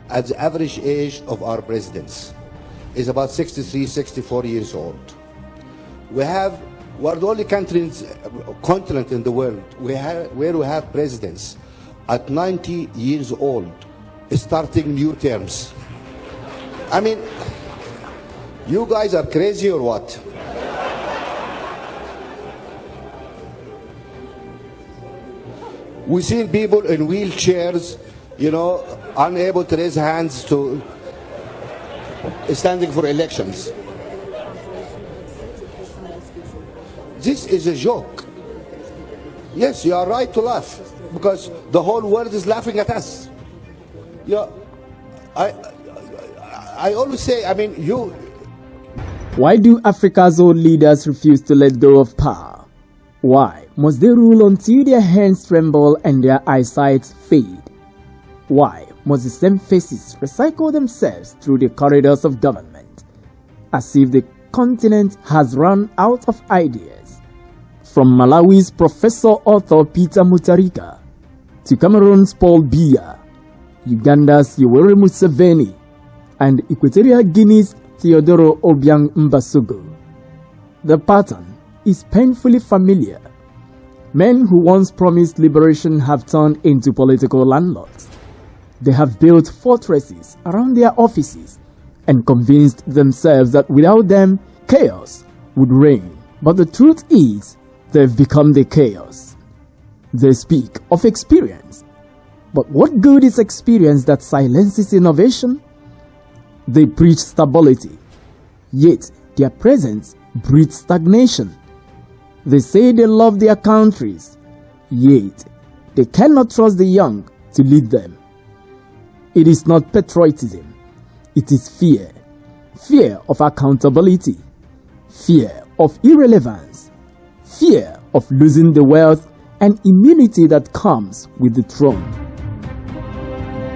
at the average age of our presidents is about 63, 64 years old. We're the only continent in the world where we have presidents at 90 years old starting new terms. I mean, you guys are crazy or what? We've seen people in wheelchairs, you know, unable to raise hands to standing for elections. This is a joke. Yes, you are right to laugh because the whole world is laughing at us. You know, I always say, I mean, you. Why do Africa's old leaders refuse to let go of power? Why must they rule until their hands tremble and their eyesight fade? Why must the same faces recycle themselves through the corridors of government, as if the continent has run out of ideas? From Malawi's Professor Author Peter Mutharika to Cameroon's Paul Biya, Uganda's Yoweri Museveni, and Equatorial Guinea's Theodoro Obiang Mbasogo, the pattern is painfully familiar. Men who once promised liberation have turned into political landlords. They have built fortresses around their offices and convinced themselves that without them, chaos would reign. But the truth is, they've become the chaos. They speak of experience. But what good is experience that silences innovation? They preach stability, yet their presence breeds stagnation. They say they love their countries, yet they cannot trust the young to lead them. It is not patriotism, it is fear. Fear of accountability, fear of irrelevance, fear of losing the wealth and immunity that comes with the throne.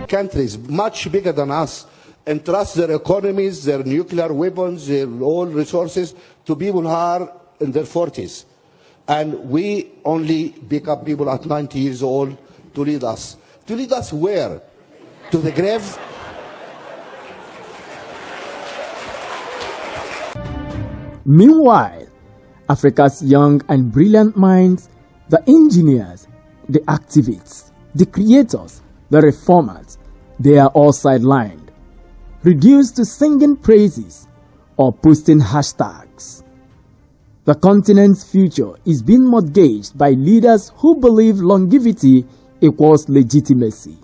Countries much bigger than us entrust their economies, their nuclear weapons, their oil resources to people who are in their 40s. And we only pick up people at 90 years old to lead us. To lead us where? To the grave? Meanwhile, Africa's young and brilliant minds, the engineers, the activists, the creators, the reformers, they are all sidelined, reduced to singing praises or posting hashtags. The continent's future is being mortgaged by leaders who believe longevity equals legitimacy.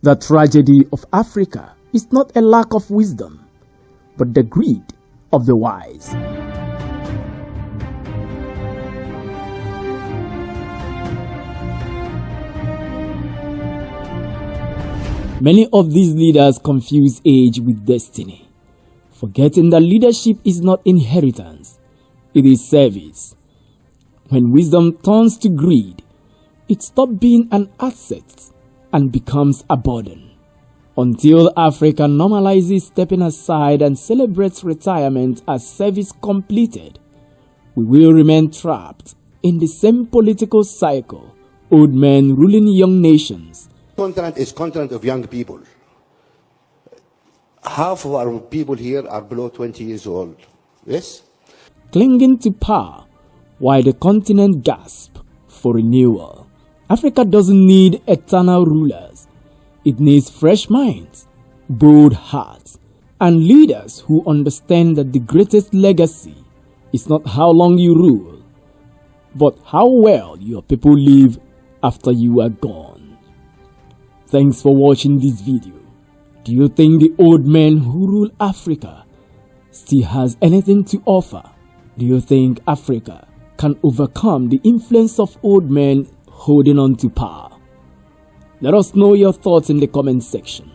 The tragedy of Africa is not a lack of wisdom, but the greed of the wise. Many of these leaders confuse age with destiny, forgetting that leadership is not inheritance, it is service. When wisdom turns to greed, it stops being an asset and becomes a burden. Until Africa normalizes stepping aside and celebrates retirement as service completed, we will remain trapped in the same political cycle, old men ruling young nations. Continent is continent of young people. Half of our people here are below 20 years old. Yes? Clinging to power while the continent gasps for renewal. Africa doesn't need eternal rulers. It needs fresh minds, bold hearts, and leaders who understand that the greatest legacy is not how long you rule, but how well your people live after you are gone. Thanks for watching this video. Do you think the old men who rule Africa still has anything to offer? Do you think Africa can overcome the influence of old men holding on to power? Let us know your thoughts in the comment section.